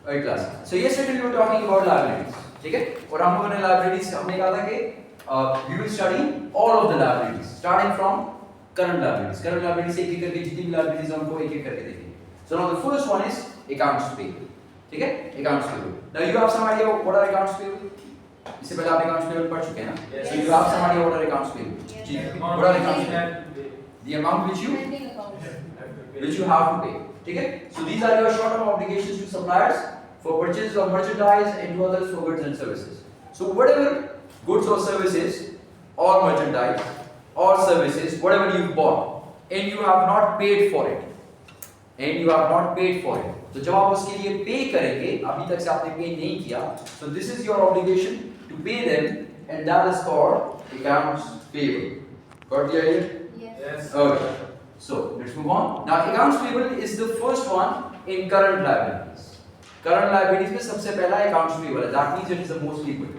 Okay class, so yesterday we were talking about liabilities, ठीक है? और हम लोगों ने liabilities हमने कहा था कि we will study all of the liabilities starting from current liabilities. Current liabilities एक एक करके जितनी भी liabilities हैं उनको एक एक करके देखेंगे. So now the first one is accounts payable, ठीक है? Accounts payable. Now you have some idea what are accounts payable? इससे पहले आप accounts payable पढ़ चुके हैं ना? Yes. So you have some idea what are accounts payable? Yes. Ji. What are accounts payable? The amount which you have to pay, ठीक है? So these are your short-term obligations to suppliers for purchase of merchandise and to others for goods and services. So whatever goods or services or merchandise or services, whatever you bought and you have not paid for it, तो जब आप उसके लिए पे करेंगे, अभी तक से आपने पे नहीं किया, so this is your obligation to pay them and that is called accounts payable. Got the idea? Yes. Okay. So let's move on. Now accounts payable is the first one in current liabilities. Current liabilities में सबसे पहला accounts payable है. That means it is the most liquid.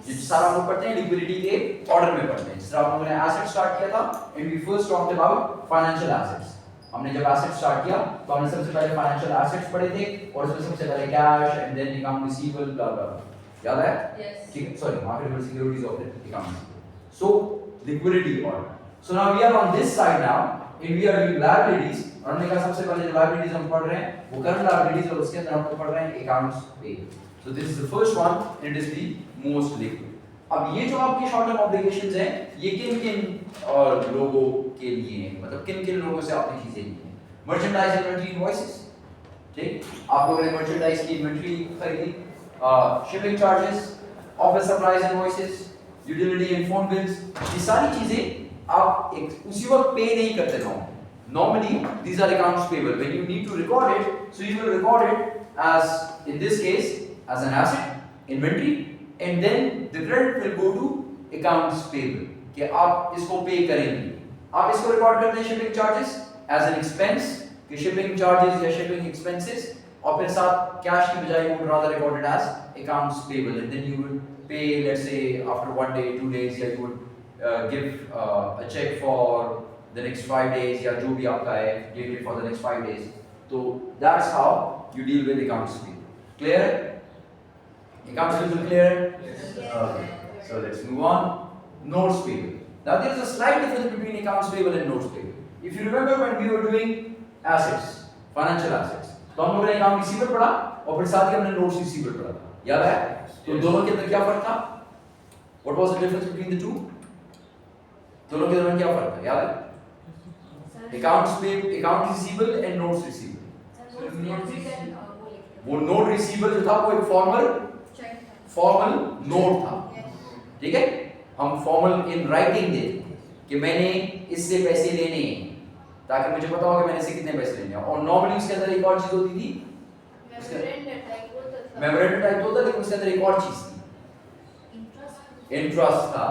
ये सारा हम लोग पढ़ते हैं liquidity के order में पढ़ते हैं. जिस तरह हम लोगों ने asset start किया था, and we first talked about financial assets. हमने जब asset start किया, तो हमने सबसे पहले financial assets पढ़े थे, और उसमें सबसे पहले cash and then account receivable blah blah blah. याद है? Yes. ठीक है. Sorry, marketable securities of the account. So liquidity order. So now we are on this side now. In we are doing liabilities, और हमने कहा सबसे पहले जो liabilities हम पढ़ रहे हैं वो current liabilities, और उसके अंदर हम पढ़ रहे हैं accounts payable. So this is the first one and it is the most liquid. अब ये जो आपके short term obligations हैं, ये किन लोगों के लिए हैं, मतलब किन लोगों से आपने चीजें ली हैं? Merchandise inventory invoices, ठीक? आप लोगों ने merchandise की inventory खरीदी, shipping charges, office supplies invoices, utility and phone bills, ये सारी चीजें आप उसी वक्त पे नहीं करते ना. Normally these are accounts payable. When you need to record it, so you will record it as, in this case, as an asset, inventory, and then the credit will go to accounts payable. कि आप इसको पे करेंगे. आप इसको record करते हैं shipping charges as an expense, कि shipping charges या shipping expenses, और फिर साथ cash की बजाय you would rather record it as accounts payable, and then you would pay, let's say after 1 day, 2 days, या you would give a check for the next 5 days, या जो भी आपका है, give it for the next 5 days. So that's how you deal with accounts payable. Clear? Accounts payable clear? Yes. Okay. So let's move on. Notes payable. Now there is a slight difference between accounts payable and notes payable. If you remember when we were doing assets, financial assets, तो हम लोगों ने account receivable पढ़ा और फिर साथ ही हमने notes receivable पढ़ा था. याद है? तो दोनों के अंदर क्या फर्क था? What was the difference between the two? दोनों के दरमियान क्या फर्क है? याद है? Account receivable and notes receivable. वो note receivable जो था वो एक formal note था. ठीक है? हम formal in writing देते कि मैंने इससे पैसे लेने हैं, ताकि मुझे पता हो कि मैंने इससे कितने पैसे लेने हैं. और normally उसके अंदर एक और चीज होती थी, memorandum टाइप होता, लेकिन उसके अंदर एक और चीज थी, इंटरेस्ट था.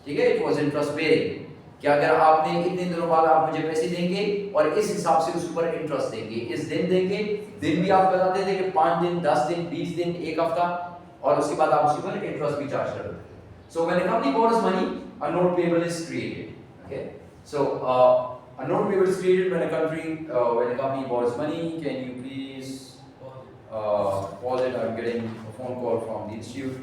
ठीक है? It was interest bearing, कि अगर आपने इतने दिनों बाद आप मुझे पैसे देंगे और इस हिसाब से उस ऊपर इंटरेस्ट देंगे, इस दिन देंगे, दिन भी आप बताते थे कि 5 दिन, 10 दिन, 20 दिन, एक हफ्ता, और उसके बाद आप उसके ऊपर इंटरेस्ट भी चार्ज करते थे. So when a company borrows money, a note payable is created. Okay? So a note payable is created when a company borrows money. Can you please pause it? I'm getting a phone call from the institute.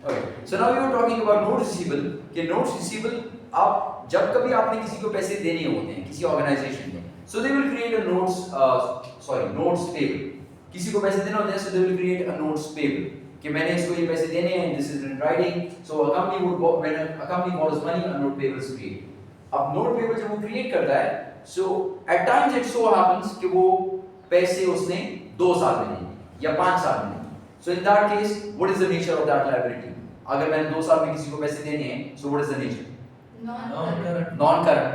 Okay. So now we were talking about note receivable. कि notes receivable, आप जब कभी आपने किसी को पैसे देने होते हैं किसी ऑर्गेनाइजेशन में, so they will create a notes payable. किसी को पैसे देने होते हैं, so they will create a notes payable. कि मैंने इसको ये पैसे देने हैं, this is in writing. So a company when a company borrows money, a note payable is created. अब note payable जब वो create करता है, so at times it so happens कि वो पैसे उसने 2 साल में देने या 5 साल में देने. So in that case, what is the nature of that liability? अगर मैंने 2 साल में किसी को पैसे देने हैं, so what is the nature? Non-current.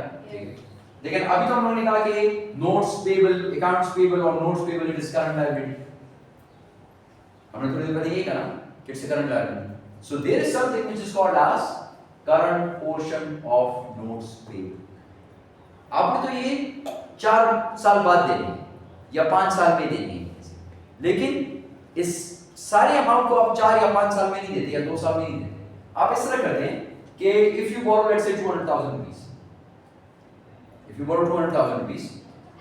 लेकिन अभी तो हम लोगों ने कहा कि notes payable, accounts payable और notes payable it is current liability. हमने थोड़ी देर पहले ये कहा कि it's a current liability. So there is something which is called as current portion of notes payable. आपने तो ये 4 साल बाद देने हैं या 5 साल में देने हैं, लेकिन इस सारे अमाउंट को आप 4 या 5 साल में नहीं देते या 2 साल में नहीं देते. आप इस तरह करते हैं कि if you borrow let's say 200,000 rupees, if you borrow 200,000 rupees,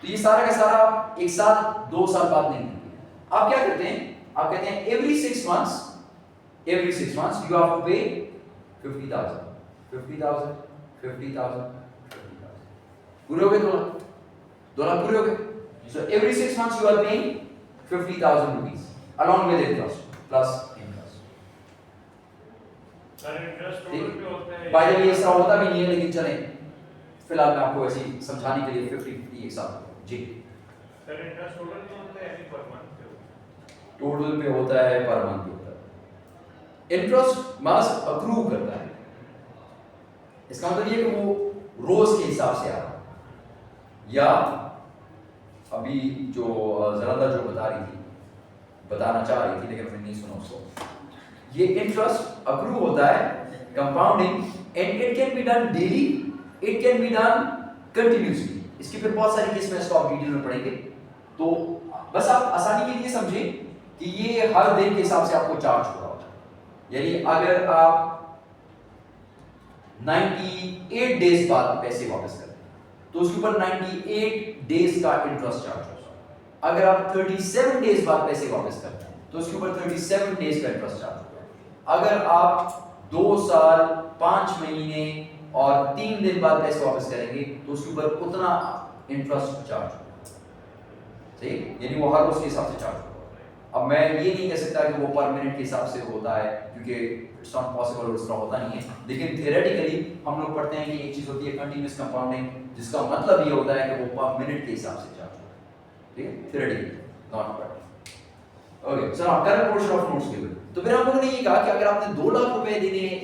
तो ये सारा का सारा आप एक साल 2 साल बाद नहीं देंगे। आप क्या करते हैं, आप कहते हैं every 6 months you have to pay 50,000 पूरे हो गए 2 लाख पूरे हो गए। So every 6 months you are paying 50,000 rupees along with interest plus interest। Sir interest total पे होता है, बाय द वे ऐसा होता भी नहीं है, लेकिन चलें फिलहाल मैं आपको ऐसे ही समझाने के लिए 50-50 एक साथ जी। सर इंटरेस्ट टोटल पे होता है यानी पर मंथ पे होता टोटल पे होता है, पर मंथ पे होता है। इंटरेस्ट मास अक्रू करता है, इसका मतलब ये कि वो रोज के हिसाब से आ रहा है, या अभी जो ज़रादा जो बताना चाह रही थी लेकिन मैंने नहीं सुना उसको, ये इंटरेस्ट अक्रू होता है compounding and it can be done daily, it can be done continuously. इसकी फिर बहुत सारी केस में इसको आप डिटेल में पढ़ेंगे, तो बस आप आसानी के लिए समझें कि ये हर दिन के हिसाब से आपको चार्ज हो रहा होता है। यानी अगर आप 98 डेज बाद पैसे वापस करते हैं तो उसके ऊपर 98 डेज का इंटरेस्ट चार्ज होगा। अगर आप 37 डेज बाद पैसे वापस करते हैं तो उसके ऊपर 37 डेज का इंटरेस्ट चार्ज होगा। अगर आप 2 साल 5 महीने और 3 दिन बाद पैसे वापस करेंगे तो उसके ऊपर उतना इंटरेस्ट चार्ज होगा। सही, यानी वो हर रोज के हिसाब से चार्ज होगा। अब मैं ये नहीं कह सकता कि वो पर मिनट के हिसाब से होता है, क्योंकि इट्स नॉट पॉसिबल, उसका होता नहीं है। लेकिन थियोरेटिकली हम लोग पढ़ते हैं कि एक चीज होती है कंटीन्यूअस कंपाउंडिंग, जिसका मतलब ये होता है कि वो पर मिनट के हिसाब से चार्ज होगा। ठीक है, theoretically not practical. Okay, so now current portion of notes table. तो फिर हम लोगों ने ये कहा कि अगर आपने 2 लाख रुपए देने हैं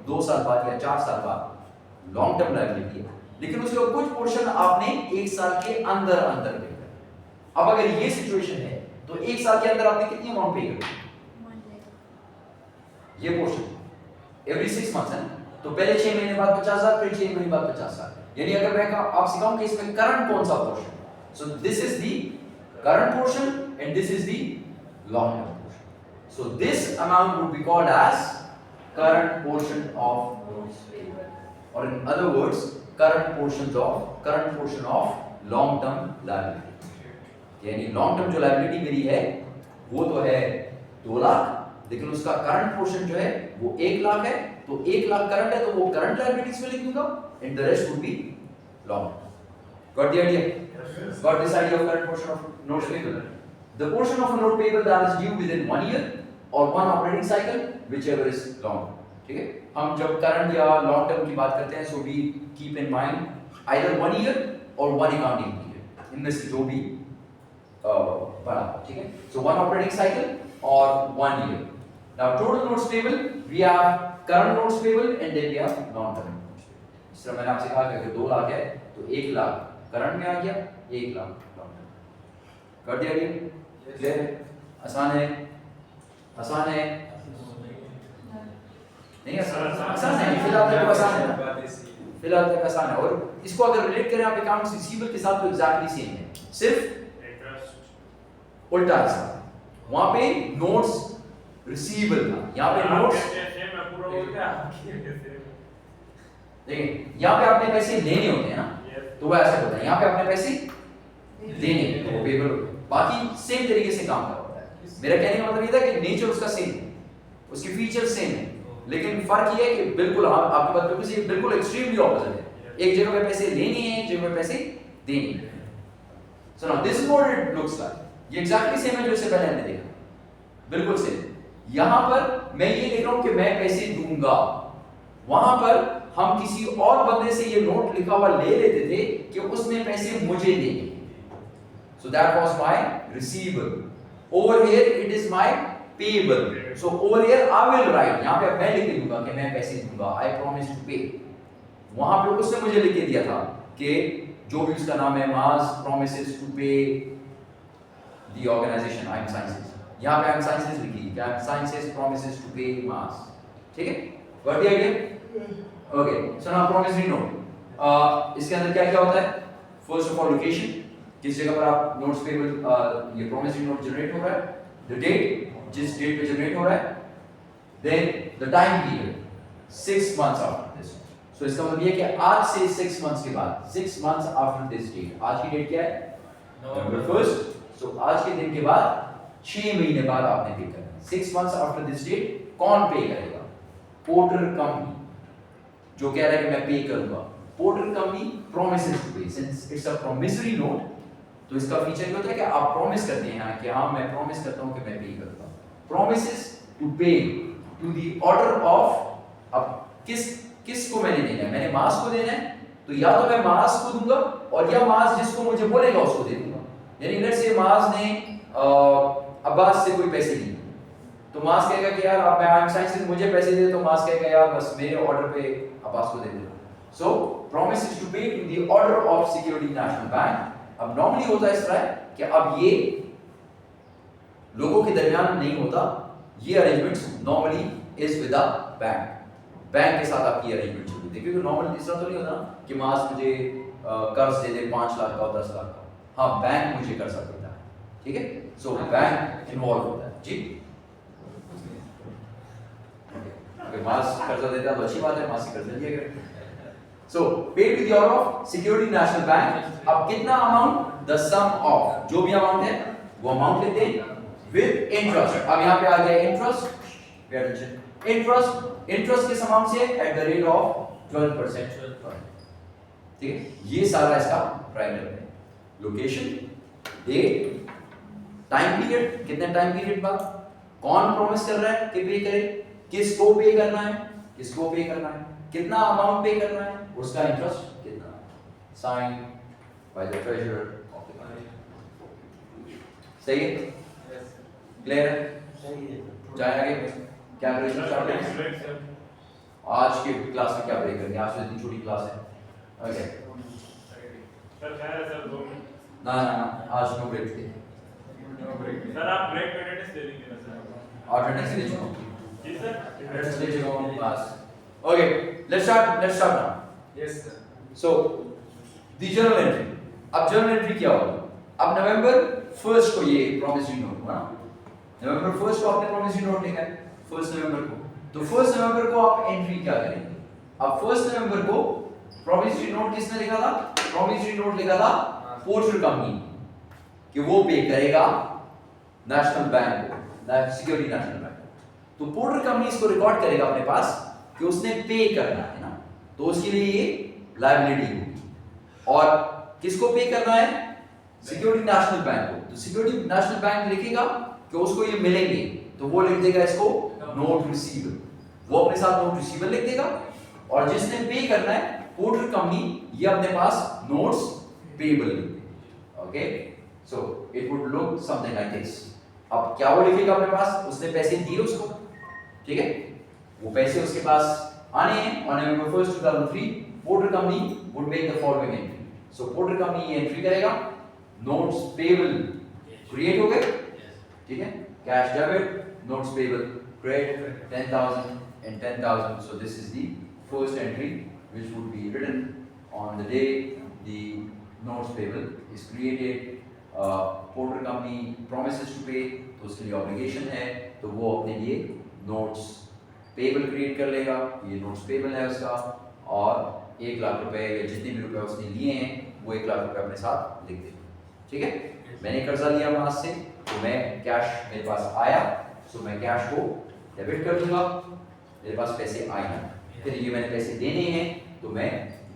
2 साल बाद या 4 साल बाद, लॉन्ग टर्म लायबिलिटी है, लेकिन उसका कुछ पोर्शन आपने 1 साल के अंदर पे करना। अब अगर ये सिचुएशन है तो 1 साल के अंदर आपने कितनी अमाउंट पे करनी? ये पोर्शन एवरी 6 मंथ्स है ना, तो पहले 6 महीने बाद 50,000, फिर 6 महीने बाद 50,000। यानी अगर मैं आपसे कहूं कि इसमें करंट कौन सा portion, so this is the current portion and this is the long term portion. So this amount would be called as current portion of notes payable, और in other words current portion of long term liability. यानी long term जो liability मेरी है वो तो है 2 लाख, लेकिन उसका करंट पोर्शन जो है वो 1 लाख है, तो 1 लाख करंट है तो वो करंट लायबिलिटीज में लिख दूंगा and the rest would be long. Got the idea? Got this idea of current portion of notes payable? The portion of note payable that is due with in 1 year और 1 operating cycle whichever is long. ठीक है, हम जब current या long term की बात करते हैं, so we keep in mind either 1 year और 1 अकाउंटिंग पीरियड, इनमें से जो भी बड़ा। ठीक है, सो 1 ऑपरेटिंग साइकिल और 1 year. Now total notes payable, we have current notes payable and then we have non-current notes payable. इस तरह मैंने आपसे कहा कि अगर 2 लाख है तो 1 लाख करंट में आ गया, 1 लाख non-current। कर दिया गया? क्लियर है? आसान है? आसान है? नहीं आसान है, फिलहाल तक आसान है, फिलहाल तक आसान है। और इसको अगर रिलेट करें आप अकाउंट्स रिसीवेबल के साथ तो एग्जैक्टली सेम है, सिर्फ उल्टा हिसाब। वहां पे नोट्स रिसीवेबल था, यहाँ पे नोट्स देखिए, यहाँ पे आपने पैसे लेने होते हैं ना, तो वो ऐसा होता है, यहाँ पे आपने पैसे देने तो वो पेबल होता है। बाकी सेम तरीके से काम कर रहा है। मेरा कहने का मतलब ये था कि नेचर उसका सेम है, उसके फीचर सेम है, लेकिन फर्क ये है कि बिल्कुल आपके पास बिल्कुल एक्सट्रीमली ऑपोजिट है। एक जगह पे पैसे लेने हैं, एक जगह पे पैसे देने हैं। So now this is what it looks like. ये एग्जैक्टली सेम है जो इससे पहले हमने देखा, बिल्कुल सेम। यहां पर मैं ये देख रहा हूं कि मैं पैसे दूंगा, वहां पर हम किसी और बंदे से ये नोट लिखा हुआ ले लेते थे कि उसने पैसे मुझे देने, so that was my receivable. Over here it is my payable, so over here I will write, यहां पे मैं लिख दूंगा कि मैं पैसे दूंगा, आई प्रॉमिस टू पे। वहां पे उसने मुझे लिख के दिया था कि जो भी उसका नाम है, mass promises to pay the organization I M sciences, यहाँ पे आई एम साइंसेस लिखी, क्या साइंसेस प्रॉमिसेस टू पे मास। ठीक है, got the idea? Okay, so now promissory note, इसके अंदर क्या क्या होता है? फर्स्ट ऑफ ऑल लोकेशन, किस जगह पर आप नोट्स पे ये प्रॉमिसरी नोट जनरेट हो रहा है, द डेट, जिस डेट पे जनरेट हो रहा है, then the time period 6 months after this, so इसका मतलब ये कि आज से 6 मंथ्स के बाद, 6 मंथ्स आफ्टर दिस डेट, आज की डेट क्या है नवंबर 1st, सो आज के दिन के बाद 6 महीने बाद आपने पे करना है। 6 मंथ्स आफ्टर दिस डेट कौन पे करेगा? पोर्टर कंपनी, जो कह रहा है कि मैं पे करूंगा। Porter company promises to pay, since it's a promissory note, तो इसका फीचर ये होता है कि आप प्रॉमिस करते हैं कि हाँ मैं प्रॉमिस करता हूँ कि मैं पे करूंगा। promises to pay to the order of, अब किस को मैंने देना है? मैंने मास को देना है, तो या तो मैं मास को दूंगा और या मास जिसको मुझे बोलेगा उसको दे दूंगा। यानी लेट्स से मास ने अब्बास से कोई पैसे लिए, तो मास कहेगा कि यार आप मैं साइंस से मुझे पैसे दे, तो मास कहेगा यार बस मेरे ऑर्डर पे अब्बास को दे दो। सो promises to pay to the order of Security National Bank। अब नॉर्मली होता है इस तरह कि अब ये लोगों के दरमियान नहीं होता, ये arrangements normally is with the bank, bank के साथ आपकी अरेंजमेंट होती है। क्योंकि नॉर्मल इस तरह तो नहीं होता कि मास मुझे कर्ज दे दे 5 लाख का और 10 लाख का, हाँ बैंक मुझे कर्ज देता है, ठीक है। सो बैंक इन्वॉल्व होता है जी। अगर मास कर्जा देता है तो अच्छी बात है, मास से कर्जा लिया करें। So paid with the order of security national bank. अब कितना अमाउंट? द सम ऑफ, जो भी अमाउंट है वो अमाउंट लेते हैं विद इंटरेस्ट। अब यहाँ पे आ गया इंटरेस्ट, पे अटेंशन, इंटरेस्ट किस अमाउंट से? एट द रेट ऑफ 12%, ठीक है। ये सारा इसका प्राइमरी है। लोकेशन, डेट, टाइम पीरियड, कितने टाइम पीरियड बाद, कौन प्रॉमिस कर रहा है कि पे करे, किसको पे करना है, किसको पे करना है, कितना अमाउंट पे करना है, उसका इंटरेस्ट कितना है, sign by the treasurer of the country. सही है? क्लियर है? सही है। जाए आगे, क्या करेंगे स्टार्ट? आज के क्लास में क्या ब्रेक करेंगे? आज तो इतनी छोटी क्लास है। ओके सर क्या है सर 2 मिनट? ना आज नो ब्रेक थे। सर आप ब्रेक में अटेंडेंस ले लीजिए ना सर। अटेंडेंस ले चुका हूं जी सर। अटेंडेंस ले चुका हूं class. Okay let's start now. Yes sir. So the journal entry. अब जर्नल एंट्री क्या होगा? अब नवंबर 1st को ये प्रॉमिसरी नोट हुआ ना, नवंबर 1st को आपने प्रॉमिसरी नोट लिखा है 1 नवंबर को, तो 1 नवंबर को आप एंट्री क्या करेंगे? अब 1 नवंबर को प्रॉमिसरी नोट किसने लिखा था? प्रॉमिसरी नोट लिखा था पोर्टर कंपनी कि वो पे करेगा नेशनल बैंक को, सिक्योरिटी नेशनल बैंक। तो पोर्टर कंपनी इसको रिकॉर्ड करेगा अपने पास कि उसने पे करना है ना, तो उसके लिए ये लायबिलिटी होगी। और किसको पे करना है? सिक्योरिटी नेशनल बैंक को। तो सिक्योरिटी नेशनल बैंक लिखेगा कि उसको ये मिलेंगे, तो वो लिख देगा इसको नोट रिसीवेबल, वो अपने साथ नोट रिसीवेबल लिख देगा। और जिसने पे करना है पोर्टर कंपनी, ये अपने पास नोट्स पेबल लिख देगा। Okay, so it would look something like this. अब क्या वो लिखेगा अपने पास? उसने पैसे दिए उसको, ठीक है, वो पैसे उसके पास आने हैं। On November 1st 2003 porter company would make the following entry. So porter company ये एंट्री करेगा, नोट्स पेबल क्रिएट हो गए, ठीक है, cash debit, notes payable credit 10,000 and 10,000. So this is the first entry which would be written on the day the notes payable is created. Porter company promises to pay, तो उसके लिए obligation है, तो वो अपने लिए notes payable create कर लेगा। ये notes payable है उसका, और 1 लाख रुपए या जितने भी रुपए उसने लिए हैं वो 1 लाख रुपए अपने साथ लिख देगा, ठीक है। मैंने कर्जा लिया मास से, तो मैं कैश मेरे पास आया, सो मैं कैश को डेबिट कर दूंगा, मेरे पास पैसे आए हैं। फिर ये मैंने पैसे देने हैं, तो मैं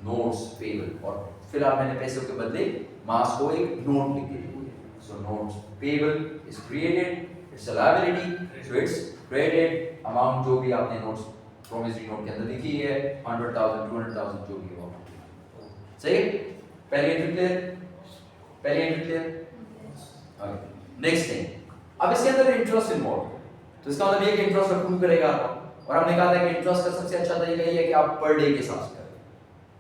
नोट्स पेबल, और फिलहाल मैंने पैसों के बदले मास को एक नोट लिख दिया। So notes payable is created, it's a liability, so it's credited amount जो भी आपने नोट्स प्रॉमिसरी नोट के अंदर लिखी है 100,000 200,000 जो भी हो। सही है? पहली एंट्री क्लियर? पहली entry clear? Okay, next thing, अब इसके अंदर इंटरेस्ट इन्वॉल्व, तो इसका मतलब ये कि इंटरेस्ट अप्रूव करेगा। और हमने कहा था कि इंटरेस्ट का सबसे अच्छा तरीका ये है कि आप पर डे के हिसाब से करें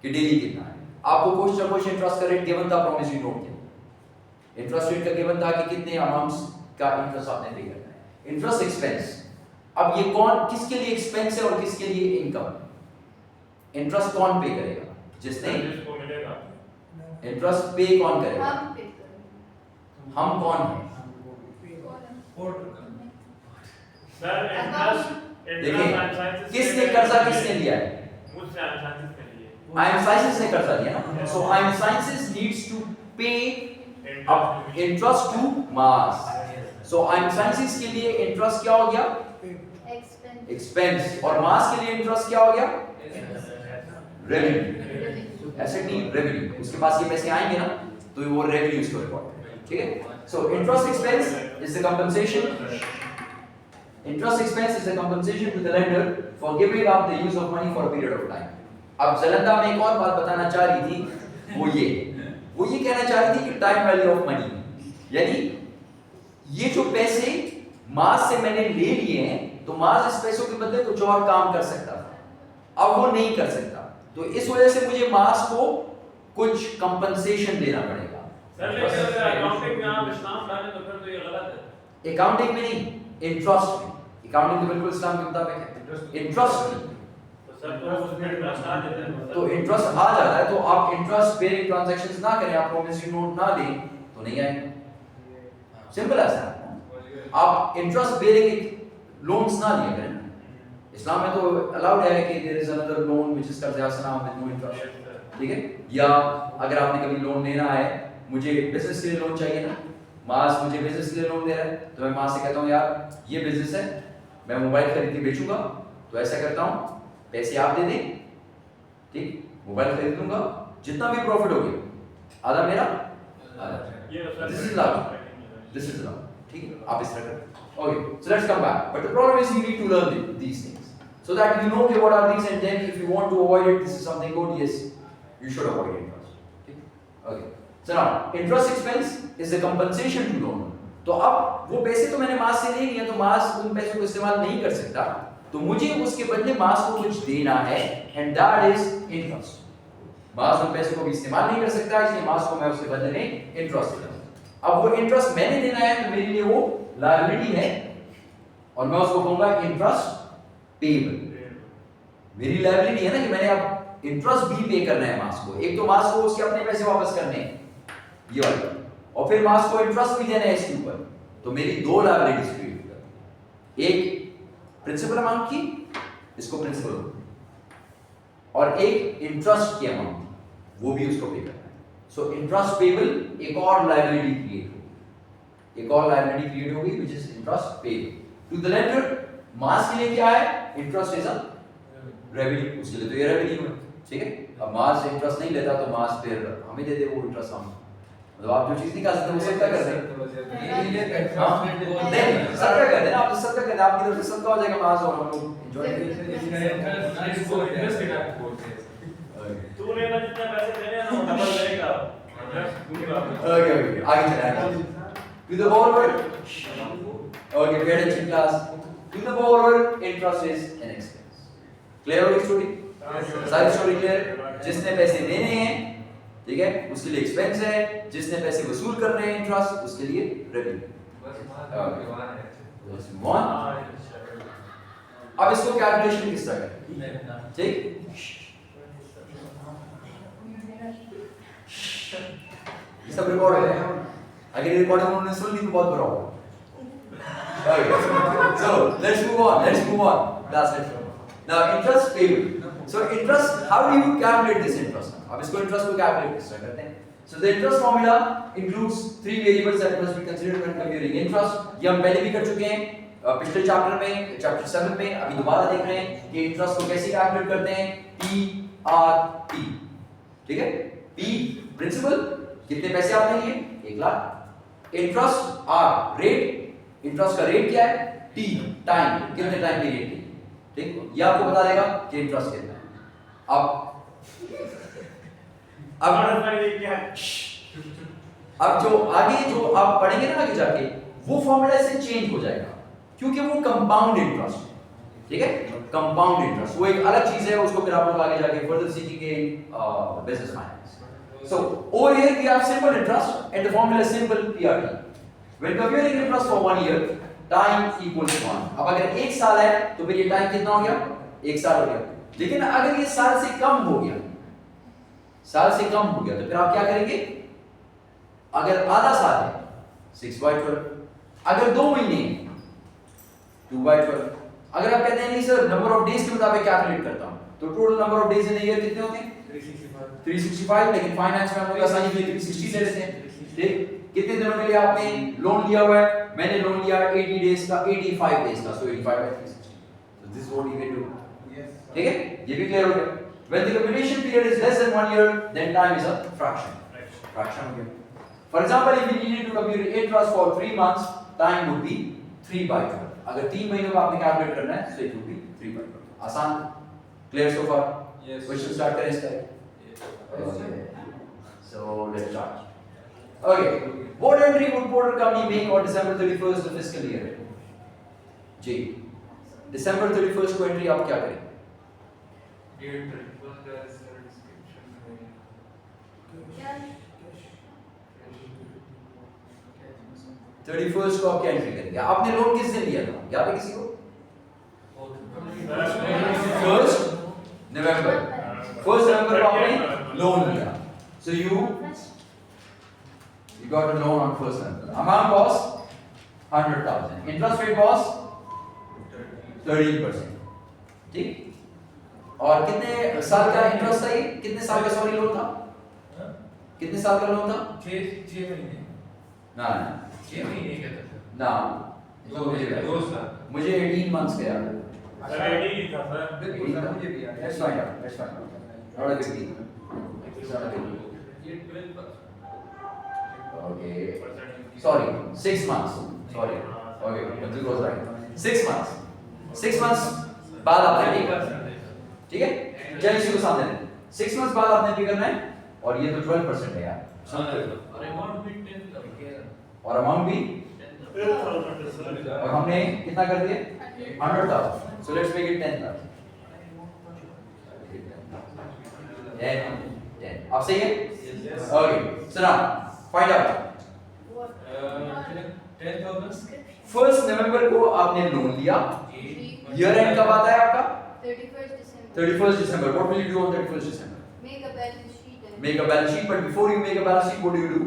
कि डेली कितना है। आपको कुछ इंटरेस्ट का रेट गिवन था प्रॉमिसरी नोट के, इंटरेस्ट रेट का गिवन था कि कितने अमाउंट्स का इंटरेस्ट आपने पे करना है। इंटरेस्ट एक्सपेंस, अब ये कौन किसके लिए एक्सपेंस है और किसके लिए इनकम? इंटरेस्ट कौन पे करेगा? जिसने जिसको मिलेगा। इंटरेस्ट पे कौन करेगा? हम कौन हैं? सर इंटरेस्ट देखिए, किसने कर्जा किसने लिया है? मुझसे अनसाइंस के लिए IM Sciences ने कर्जा लिया ना, so IM Sciences needs to pay up interest to MAS. So IM Sciences के लिए इंटरेस्ट क्या हो गया? एक्सपेंस. और MAS के लिए इंटरेस्ट क्या हो गया? रेवेन्यू. एसेट नहीं, रेवेन्यू. उसके पास ये पैसे आएंगे ना, तो वो रेवेन्यू इसको रिकॉर्ड. ठीक है? So interest expense is the compensation. Interest expense is the compensation to the lender for giving up the use of money for a period of time. अब जलंधा में एक और बात बताना चाह रही थी, वो ये कहना चाह रही थी कि टाइम वैल्यू ऑफ मनी, यानी ये जो पैसे मास से मैंने ले लिए हैं, तो मास इस पैसों के बदले कुछ और काम कर सकता था, अब वो नहीं कर सकता, तो इस वजह से मुझे मास को कुछ कंपनसेशन देना पड़ेगा. सर लेकिन अगर अकाउंटिंग में आप इस्लाम डालें तो फिर तो ये गलत है. अकाउंटिंग में नहीं, इंटरेस्ट में. अकाउंटिंग तो बिल्कुल इस्लाम के मुताबिक है, इंटरेस्ट में. तो सर तो उसमें इंटरेस्ट आ जाता है. तो इंटरेस्ट आ जाता है, तो आप इंटरेस्ट बेयरिंग ट्रांजैक्शंस ना करें, आप प्रोमिसरी नोट ना लें, तो नहीं आएंगे. सिंपल ऐसा. आप इंटरेस्ट बेयरिंग लोन्स ना लिया करें. इस्लाम में तो अलाउड है कि there is another loan which is कर्ज हसना विद नो इंटरेस्ट. ठीक है? या अगर आपने कभी लोन लेना है, मुझे बिजनेस के लिए लोन चाहिए ना, मास मुझे बिजनेस के लिए लोन दे रहा है, तो मैं मास से कहता हूँ यार ये बिजनेस है, मैं मोबाइल खरीद के बेचूंगा, तो ऐसा करता हूँ पैसे आप दे दें, ठीक, मोबाइल खरीद लूंगा, जितना भी प्रॉफिट हो गया आधा मेरा आधा. This is law, this is law. ठीक है? आप इस तरह करें. Okay, so let's come back. But the problem is you need to learn these things so that you know okay, what are these, and then if you want to avoid it, this is something good, yes, you should avoid it. Okay. So now interest expense is the compensation to loan. तो अब वो पैसे तो मैंने मास से ले लिए, तो मास उन पैसों को इस्तेमाल नहीं कर सकता, तो मुझे उसके बदले मास को कुछ देना है, and that is interest. मास उन पैसों को भी इस्तेमाल नहीं कर सकता, इसलिए मास को मैं उसके बदले में इंटरेस्ट देता हूं. अब वो इंटरेस्ट मैंने देना है, तो मेरे लिए वो लायबिलिटी है, और मैं उसको कहूंगा इंटरेस्ट पेएबल. मेरी लायबिलिटी है ना कि मैंने अब इंटरेस्ट भी पे करना है मास को. एक तो मास को उसके अपने पैसे वापस करने हैं, ये वाला, और फिर मास को इंटरेस्ट भी देना है इसके ऊपर. तो मेरी दो लायबिलिटीज क्रिएट हो गई, एक प्रिंसिपल अमाउंट की, इसको प्रिंसिपल, और एक इंटरेस्ट की अमाउंट, वो भी उसको पे करना है. सो इंटरेस्ट पेएबल एक और लायबिलिटी क्रिएट होगी, एक और लायबिलिटी क्रिएट होगी which is interest payable to the lender. मास के लिए क्या है? इंटरेस्ट इज अ रेवेन्यू, उसके लिए तो ये रेवेन्यू है. ठीक है? अब मास इंटरेस्ट नहीं लेता, तो मास फिर हमें दे दे वो इंटरेस्ट. हम मतलब आप जो चीज नहीं कर सकते वो सदका कर सकते हैं. नहीं, सदका कर देना, आप सदका कर देना, आपकी तरफ से सदका हो जाएगा मास, और हम लोग एंजॉय करेंगे. तूने ना जितना पैसे देने हैं ना वो डबल देगा. Okay, आगे चलें. To the borrower, okay, pay attention class. To the borrower, interest is an expense. Clear होगी स्टोरी? सारी स्टोरी क्लियर? जिसने पैसे देने हैं, ठीक है, उसके लिए एक्सपेंस है, जिसने पैसे वसूल कर रहे हैं इंटरेस्ट, उसके लिए रेवेन्यू. अब इसको कैलकुलेशन किस तरह करें? ठीक? ये सब रिकॉर्ड है, अगर ये रिकॉर्डिंग उन्होंने सुन ली तो बहुत बुरा होगा. Okay, so let's move on. That's it. Now interest payable. So interest, how do you calculate this interest? अब इसको interest को calculate किस तरह करते हैं? So the interest formula includes three variables that must be considered when computing interest. ये हम पहले भी कर चुके हैं पिछले चैप्टर में, चैप्टर 7 में. अभी दोबारा देख रहे हैं कि इंटरेस्ट को कैसे कैलकुलेट करते हैं. PRP, ठीक है? P प्रिंसिपल, कितने पैसे आपने लिए? 1 lakh. Interest R rate, interest का रेट क्या है? T टाइम, कितने टाइम पीरियड की. ठीक, ये आपको बता देगा कि इंटरेस्ट कितना है. अब जो आगे जो आप पढ़ेंगे ना आगे जाके, वो फॉर्मूला से चेंज हो जाएगा, क्योंकि वो कंपाउंड इंटरेस्ट है. ठीक है? कंपाउंड इंटरेस्ट वो एक अलग चीज है, उसको फिर आप लोग आगे जाके फर्दर सीखेंगे business finance. So over here we have simple interest and the formula is simple PRT. When computing interest for 1 year, time equals 1. अब अगर 1 साल है तो फिर ये टाइम कितना हो गया? 1 साल हो गया. लेकिन अगर ये साल से कम हो गया, साल से कम हो गया, तो फिर आप क्या करेंगे? अगर आधा साल है 6/12, अगर 2 महीने 2/12. अगर आप कहते हैं नहीं सर नंबर ऑफ डेज के मुताबिक कैलकुलेट करता हूं, तो total number of days in year कितने होते हैं? 365, लेकिन फाइनेंस में हम लोग आसानी से 360 ले लेते हैं। ठीक, कितने दिनों के लिए आपने लोन लिया हुआ है? मैंने लोन लिया 80 डेज का, 85 डेज का, so 85 by 360, so this is what you can do। ठीक है, ये भी क्लियर हो गया। When the computation period is less than 1 year, then time is a fraction हो गया। For example, if you needed to compute interest for 3 months, time would be 3 by 12। अगर 3 महीनों का आपने कैलकुलेट करना है, so it would be 3 by 12। आसान, clear so far? Yes। Question start करें इसका? Okay। So let's start। Okay, what entry would Porter Company make on December 31st of fiscal year? J, December 31st को entry आप क्या करेंगे? 31st को आप क्या एंट्री करेंगे? आपने लोन किस दिन लिया था? याद है किसी को? 1st November। 1st November को आपने लोन लिया। So you got a loan on 1st November। Amount was 100,000। Interest rate was 13%। ठीक? और कितने साल का इंटरेस्ट था ये? कितने साल का सॉरी लोन था? कितने साल का लोन था? 6 महीने। ना 6 महीने का था। ना, दो साल। मुझे 18 मंथ्स का याद है। रेडी था सर। बिल्कुल सर, मुझे भी याद है। Let's find out, let's find out। Not a big deal। It's not a big deal। ये 12%। Okay, sorry, 6 months। Sorry, okay, Manju was right। 6 months। 6 months बाद आपने पे करना है, ठीक है? चलिए इसी को सामने लें। 6 months बाद आपने पे करना है, और ये तो 12% है यार। और अमाउंट भी 10,000 और अमाउंट भी, 10,000 और हमने कितना कर दिया? 100,000। So let's make it 10,000। 10। अब सही है? Yes। Okay, so now find out। 10,000। 1st November को आपने लोन लिया। ईयर एंड कब आता है आपका? 31st December। What will you do on 31st December? Make a balance sheet and Make a balance sheet, but before you make a balance sheet, what do you do?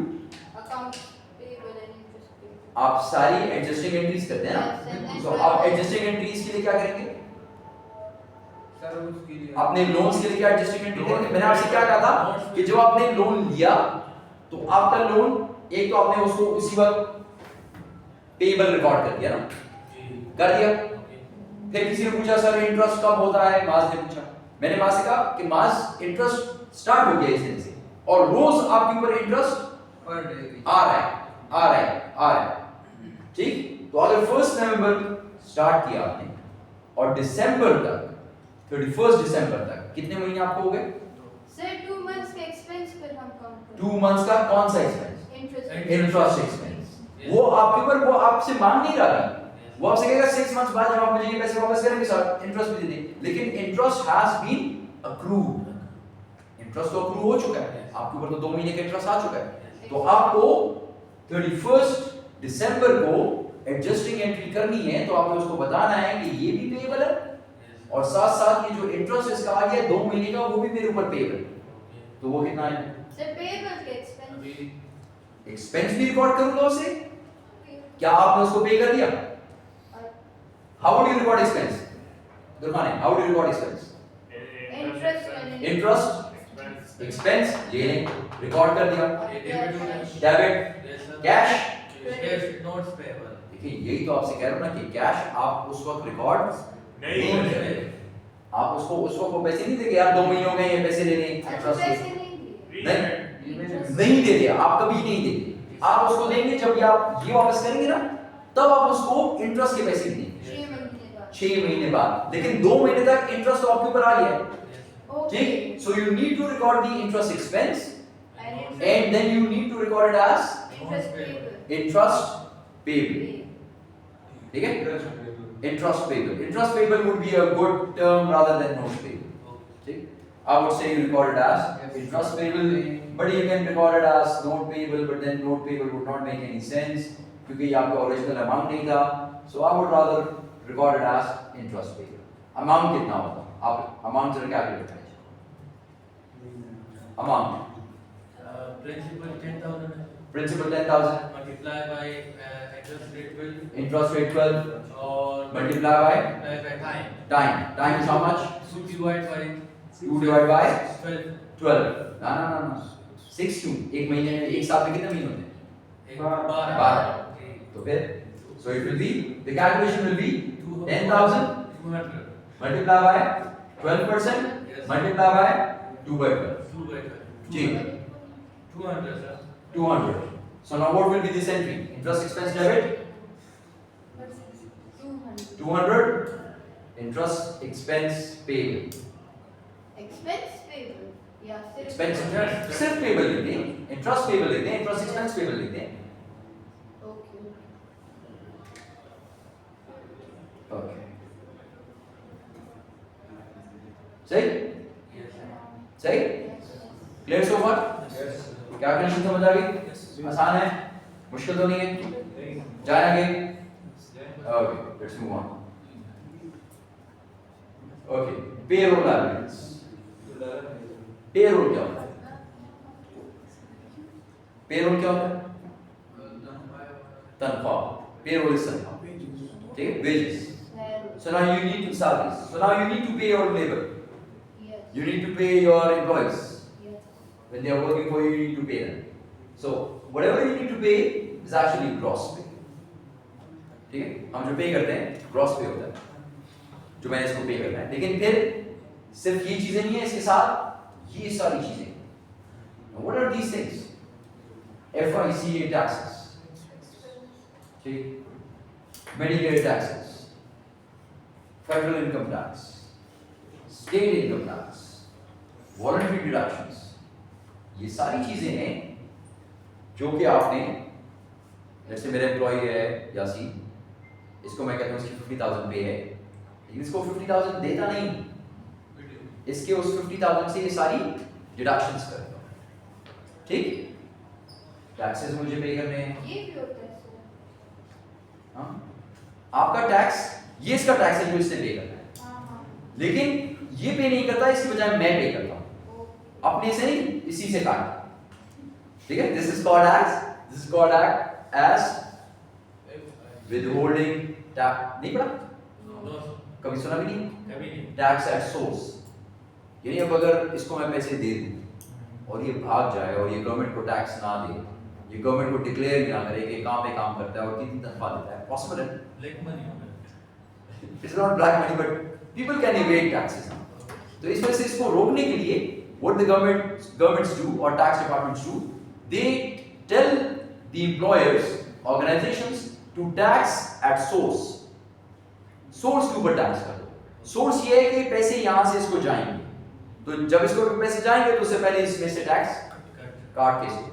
account payable and interest payable. आप सारी adjusting entries करते हैं Yes, and ना? then तो आप adjusting entries के लिए क्या करेंगे? सर उसके लिए अपने लोन्स के लिए क्या एडजस्टिंग एंट्री करेंगे? मैंने आपसे क्या कहा था कि जब आपने लोन लिया तो आपका लोन, एक तो आपने उसको उसी वक्त पेएबल रिकॉर्ड कर दिया ना? कर दिया। फिर किसी ने पूछा सर इंटरेस्ट कब होता है? माज ने पूछा। मैंने माज से कहा कि माज इंटरेस्ट स्टार्ट हो गया इस दिन से, और रोज आपके ऊपर इंटरेस्ट पर डे आ रहा है, आ रहा है, आ रहा है। ठीक? तो अगर 1st नवंबर स्टार्ट किया आपने और दिसंबर तक, 31st दिसंबर तक कितने महीने आपको हो गए? Sir, 2 months के expense पर हम count करें। 2 मंथ्स का कौन सा एक्सपेंस? Interest interest expense. वो आपके ऊपर, वो आपसे मांग नहीं रहा है, वो आपसे कहेगा 6 मंथ्स बाद जब आप मुझे ये पैसे वापस करेंगे सर इंटरेस्ट भी दे दें, लेकिन interest has been accrued. Interest तो अक्रू हो चुका है, आपके ऊपर तो 2 महीने का इंटरेस्ट आ चुका है। तो आपको 31st दिसंबर को एडजस्टिंग एंट्री करनी है, तो आपको उसको बताना है कि ये भी पेएबल है, और साथ साथ ये जो इंटरेस्ट इसका आ गया 2 महीने का, वो भी मेरे ऊपर पेएबल। तो वो कितना है? Sir, payable के expense। एक्सपेंस भी रिकॉर्ड करूंगा उसे। क्या आपने उसको पे कर दिया? How would you record expense? गुरमाने, how would you record expense? Interest expense ये रिकॉर्ड कर दिया। Debit cash, notes payable. देखिए यही तो आपसे कह रहा हूं ना कि कैश आप उस वक्त रिकॉर्ड नहीं करेंगे। आप उसको उस वक्त वो पैसे नहीं देंगे यार 2 महीने हो गए ये पैसे लेने अच्छा, पैसे नहीं दिए। नहीं देते, आप कभी नहीं देते। आप उसको देंगे जब ये आप ये वापस करेंगे ना, तब आप उसको इंटरेस्ट के पैसे देंगे 6 महीने बाद। 6 महीने बाद। लेकिन 2 महीने तक इंटरेस्ट तो आपके ऊपर आ गया है, Okay. ठीक? So you need to record the interest expense And and then you need to record it as interest payable. Interest payable. ठीक है? Interest payable. Interest payable would be a good term rather than note payable. ठीक? I would say you record it as interest payable, but you can record it as note payable, but then note payable would not make any sense क्योंकि ये आपका original amount नहीं था. So I would rather record it as interest payable. Amount कितना होगा? आप amount जरा calculate करें. Amount. Principal 10,000 Principal 10,000. multiply by interest rate 12 Interest rate 12. or Multiply by time. time. Time is how much? 2 divided by 2 divided by 12. 12 ना ना ना ना 6 क्यों एक महीने में एक साल में कितने महीने होते हैं एक 12 12 तो फिर so it will be the calculation will be 10,000 200 multiply by 12% Yes. multiply by 2 by 12 2 by 12 ji 200 sir 200 so now what will be this entry interest expense debit 200. 200 interest expense payable Expense payable. Yeah, sir. expense सिर्फ payable लिखते हैं interest payable लिखते हैं interest expense payable लिखते हैं Okay. okay सही yes sir सही Yes. Clear so फार क्या कंडीशन समझ आ गई आसान है मुश्किल तो नहीं है जाए आगे okay let's move on okay payroll liabilities payroll क्या होता है पेरोल क्या होता है तनख्वाह पेरोल इज तनख्वाह ठीक है wages Salary. so now you need to salaries so now you need to pay your labor Yes. you need to pay your employees Yes. when they are working for you you need to pay them so whatever you need to pay is actually gross pay ठीक है हम जो पे करते हैं gross पे होता है जो मैंने इसको पे करना है लेकिन फिर सिर्फ ये चीजें नहीं है इसके साथ ये सारी चीजें what are these things FICA taxes ठीक medicare taxes federal income tax state income tax voluntary deductions ये सारी चीजें हैं जो कि आपने जैसे मेरा एम्प्लॉय है यासीन इसको मैं कहता हूँ इसकी 50,000 पे है लेकिन इसको 50,000 देता नहीं इसके उस 50,000 से ये सारी डिडक्शंस करता हूँ ठीक टैक्सेस मुझे पे करने हैं ये भी होता है सर. हाँ आपका टैक्स ये इसका टैक्स है जो इससे पे करना है हाँ हाँ. लेकिन ये पे नहीं करता इसकी बजाय मैं पे करता हूँ Okay. अपने से नहीं इसी से काट ठीक है this is called as withholding tax नहीं पढ़ा no कभी सुना भी नहीं कभी नहीं टैक्स एट सोर्स यानी अब अगर इसको मैं पैसे दे दूं और ये भाग जाए और ये गवर्नमेंट को टैक्स ना दे ये गवर्नमेंट को डिक्लेयर ना करे कि कहाँ पे काम करता है और कितनी तनख्वाह देता है पॉसिबल है ब्लैक मनी होगा it's not black money but people can evade taxes तो इस वजह से इसको रोकने के लिए व्हाट द गवर्नमेंट्स डू और tax departments do they tell the employers organizations to tax at source source के ऊपर टैक्स कर दो सोर्स ये है कि पैसे यहां से इसको जाएंगे तो जब इसको पैसे जाएंगे तो उससे पहले इसमें से टैक्स काट के इसको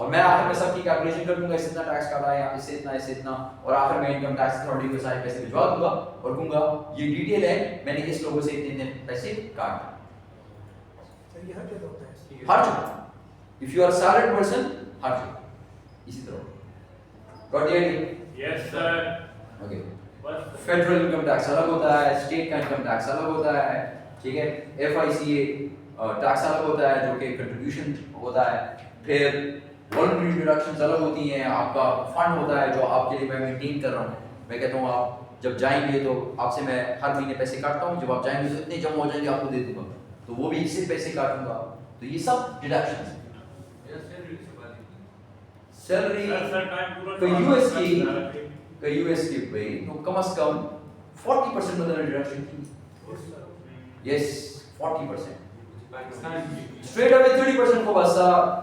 और मैं आखिर में सबकी कैलकुलेशन कर दूंगा इससे इतना टैक्स काटा है इससे इतना और आखिर में इनकम टैक्स अथॉरिटी को सारे पैसे भिजवा दूंगा और कहूंगा ये डिटेल है मैंने इस लोगों से इतने पैसे काटे हर जगह if you are salaried person हर जगह इसी तरह got it Yes, sir. Okay बस फेडरल इनकम टैक्स अलग होता है स्टेट का इनकम टैक्स अलग होता है ठीक है FICA टैक्स अलग होता है जो कि कंट्रीब्यूशन होता है फिर वॉलंटरी डिडक्शंस अलग होती हैं आपका फंड होता है जो आपके लिए मैं मेंटेन कर रहा हूँ मैं कहता हूँ आप जब जाएंगे तो आपसे मैं हर महीने पैसे काटता हूँ जब आप जाएंगे तो इतने जमा हो जाएंगे आपको दे दूंगा तो वो भी इससे पैसे काटूंगा तो ये सब डिडक्शंस सैलरी सर टाइम पूरा तो US की US की पे तो कम से कम 40% मतलब डिडक्शन की यस 40% straight away 30% को बस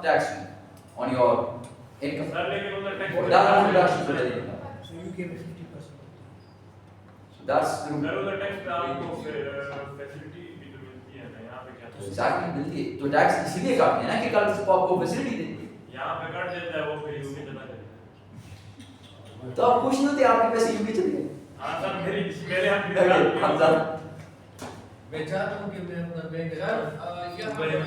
tax on your income sir लेकिन उधर टैक्स डाला डिडक्शन कर देगा So you gave it 50%. so that's the sir उधर टैक्स पे आपको फैसिलिटी भी तो मिलती है ना यहाँ पे क्या एग्जैक्टली मिलती है तो टैक्स इसीलिए काटते हैं ना कि कल को आपको फैसिलिटी देंगे यहाँ पे कट देता है वो फिर यूपी चला जाता है तो आप खुश नहीं होते आपके पैसे यूपी चले गए हाँ सर मेरे हाथ में हमजा मैं चाहता हूँ कि मैं अपना बैंक Sir, yeah. बड़े